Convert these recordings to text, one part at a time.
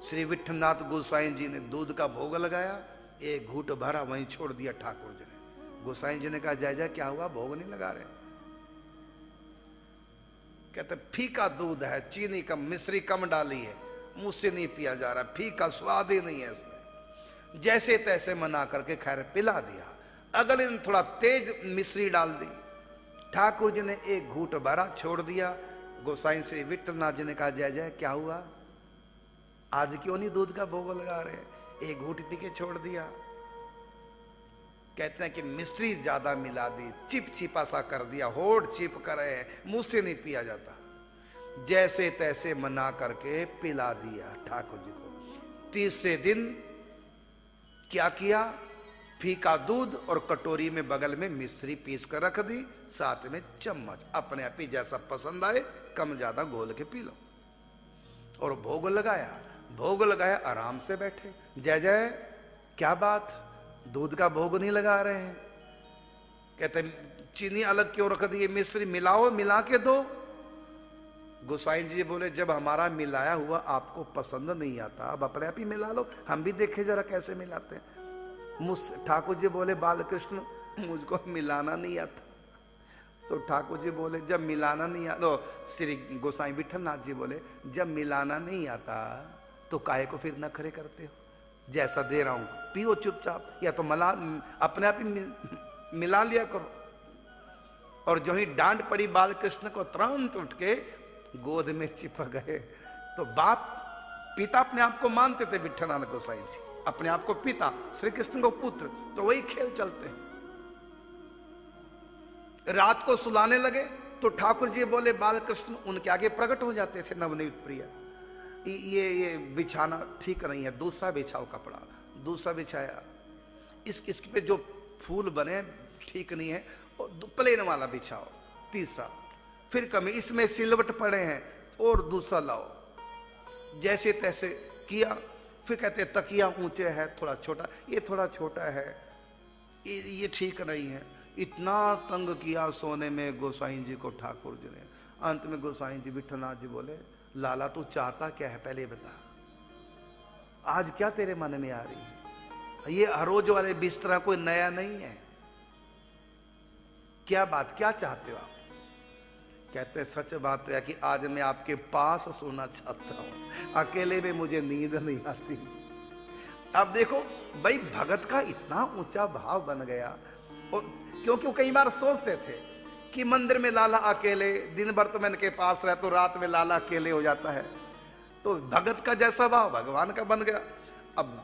श्री विठलनाथ गोसाई जी ने दूध का भोग लगाया, एक घूंट भरा वहीं छोड़ दिया ठाकुर जी ने। गोसाई जी ने कहा जय जय क्या हुआ, भोग नहीं लगा रहे? कहते फीका दूध है, चीनी कम, मिश्री कम डाली है, मुझसे नहीं पिया जा रहा, फीका, स्वाद ही नहीं है इसमें। जैसे तैसे मना करके खैर पिला दिया। अगले दिन थोड़ा तेज मिश्री डाल दी, ठाकुर जी ने एक घूंट भरा छोड़ दिया। गोसाई से विठलनाथ जी ने कहा जय जय क्या हुआ, आज क्यों नहीं दूध का भोग लगा रहे? एक घूंट पी के छोड़ दिया। कहते हैं कि मिश्री ज्यादा मिला दी, चिप चिपा सा कर दिया, होठ चिप करे, मुंह से नहीं पिया जाता। जैसे तैसे मना करके पिला दिया ठाकुर जी को। तीसरे दिन क्या किया, फीका दूध और कटोरी में बगल में मिश्री पीस कर रख दी, साथ में चम्मच, अपने आप ही जैसा पसंद आए कम ज्यादा घोल के पी लो। और भोग लगाया, भोग लगाया, आराम से बैठे। जय जय क्या बात, दूध का भोग नहीं लगा रहे हैं? कहते चीनी अलग क्यों रख दी, मिश्री मिलाओ, मिला के दो। गोसाई जी बोले जब हमारा मिलाया हुआ आपको पसंद नहीं आता, अब अपने आप ही मिला लो, हम भी देखे जरा कैसे मिलाते हैं। ठाकुर जी बोले बालकृष्ण मुझको मिलाना नहीं आता। तो ठाकुर जी बोले जब मिलाना नहीं आता, तो श्री गोसाई विठलनाथ जी बोले जब मिलाना नहीं आता तो काहे को फिर नखरे करते हो? जैसा दे रहा हूं पियो चुपचाप, या तो मला अपने आप ही मिला लिया करो। और जो ही डांट पड़ी बालकृष्ण को, तुरंत उठ के गोद में चिपक गए। तो बाप पिता अपने आप को मानते थे विठलनाथ गोसाई जी, अपने आप को पिता, श्री कृष्ण को पुत्र, तो वही खेल चलते हैं। रात को सुलाने लगे तो ठाकुर जी बोले बालकृष्ण, उनके आगे प्रकट हो जाते थे नवनीत प्रिय, ये बिछाना ठीक नहीं है, दूसरा बिछाओ कपड़ा। दूसरा बिछाया, इस पे जो फूल बने ठीक नहीं है, प्लेन वाला बिछाओ। तीसरा, फिर कमी, इसमें सिलवट पड़े हैं और दूसरा लाओ। जैसे तैसे किया। फिर कहते तकिया ऊंचे है, थोड़ा छोटा, ये थोड़ा छोटा है, ये ठीक नहीं है। इतना तंग किया सोने में गोसाई जी को ठाकुर जी ने। अंत में गोसाई जी विठलनाथ जी बोले लाला तू चाहता क्या है पहले बता, आज क्या तेरे मन में आ रही है? ये हर रोज वाले बिस्तरा कोई नया नहीं है, क्या बात, क्या चाहते हो आप? कहते सच बात तो है कि आज मैं आपके पास सोना चाहता हूं, अकेले में मुझे नींद नहीं आती। अब देखो भाई, भगत का इतना ऊंचा भाव बन गया। और क्योंकि कई बार सोचते थे कि मंदिर में लाला अकेले, दिन भर तो मैं इनके पास रहे, तो रात में लाला अकेले हो जाता है। तो भगत का जैसा भाव भगवान का बन गया। अब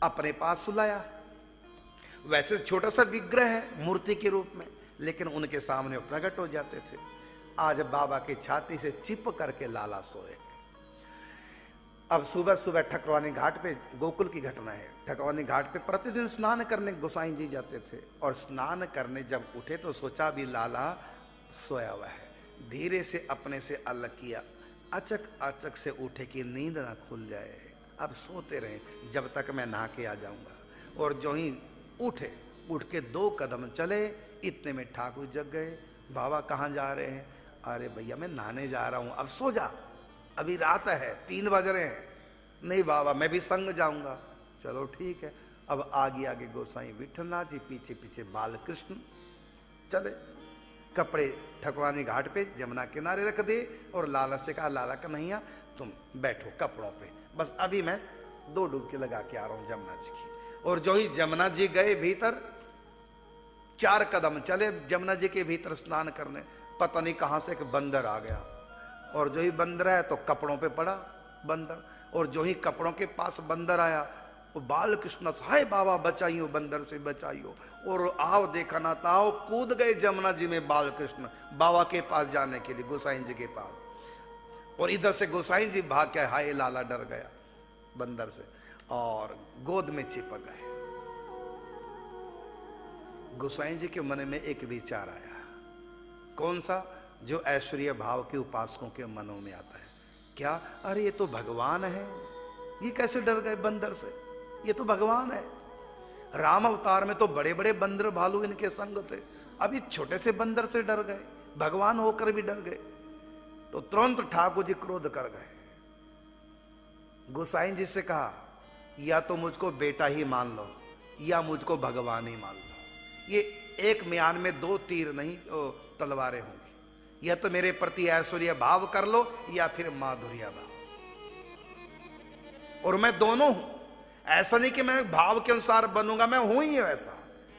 अपने पास सुलाया। वैसे छोटा सा विग्रह है मूर्ति के रूप में, लेकिन उनके सामने प्रकट हो जाते थे। आज बाबा की छाती से चिप करके लाला सोए। अब सुबह सुबह ठकरवानी घाट पे, गोकुल की घटना है, ठकरवानी घाट पे प्रतिदिन स्नान करने गोसाई जी जाते थे। और स्नान करने जब उठे तो सोचा भी लाला सोया हुआ है। धीरे से अपने से अलग किया, अचक अचक से उठे कि नींद ना खुल जाए। अब सोते रहे जब तक मैं नहा के आ जाऊंगा। और जो ही उठे, उठ के 2 कदम चले, इतने में ठाकुर जग गए। बाबा कहाँ जा रहे हैं? अरे भैया मैं नहाने जा रहा हूं, अब सो जा, अभी रात है, 3 बज रहे हैं। नहीं बाबा मैं भी संग जाऊंगा। चलो ठीक है। अब आगे आगे गोसाई विठलनाथ जी, पीछे पीछे बालकृष्ण चले। कपड़े ठकवानी घाट पे जमुना किनारे रख दे और लाला से कहा लाला कन्हैया तुम बैठो कपड़ों पे, बस अभी मैं 2 डुबकी लगा के आ रहा हूं जमुना जी की। और जो ही जमुना जी गए भीतर, 4 कदम चले जमुना जी के भीतर स्नान करने, पता नहीं कहां से एक बंदर आ गया। और जो ही बंदर है तो कपड़ों पे पड़ा बंदर। और जो ही कपड़ों के पास बंदर आया, वो बालकृष्ण हाय बाबा बचाइयो, बंदर से बचाइयो। और आओ देखा ना ताओ, कूद गए जमुना जी में बालकृष्ण बाबा के पास जाने के लिए, गोसाई जी के पास। और इधर से गोसाई जी भाग के, हाय लाला डर गया बंदर से, और गोद में चिपक गए। गोसाई जी के मन में एक विचार आया। कौन सा? जो ऐश्वर्य भाव के उपासकों के मनों में आता है। क्या? अरे ये तो भगवान है, ये कैसे डर गए बंदर से? ये तो भगवान है। राम अवतार में तो बड़े बड़े बंदर भालू इनके संग थे, अभी छोटे से बंदर से डर गए, भगवान होकर भी डर गए। तो तुरंत ठाकुर जी क्रोध कर गए। गोसाई जी से कहा, या तो मुझको बेटा ही मान लो या मुझको भगवान ही मान लो। ये एक म्यान में दो तीर नहीं तलवारें होंगी। या तो मेरे प्रति ऐश्वर्य भाव कर लो या फिर माधुर्य भाव, और मैं दोनों हूं। ऐसा नहीं कि मैं भाव के अनुसार बनूंगा, मैं हूं ही वैसा।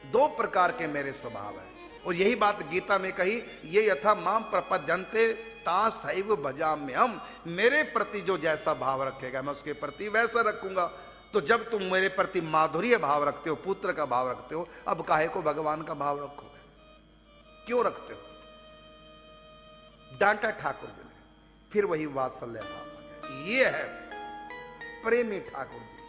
दो प्रकार के मेरे स्वभाव है। और यही बात गीता में कही, ये यथा माम प्रपद्यन्ते तासैव भजाम्य हम। मेरे प्रति जो जैसा भाव रखेगा मैं उसके प्रति वैसा रखूंगा। तो जब तुम मेरे प्रति माधुर्य भाव रखते हो, पुत्र का भाव रखते हो, अब काहे को भगवान का भाव रखोगे? क्यों रखते हो? डांटा ठाकुर जी ने। फिर वही वात्सल्य भाव। ये है प्रेमी ठाकुर जी।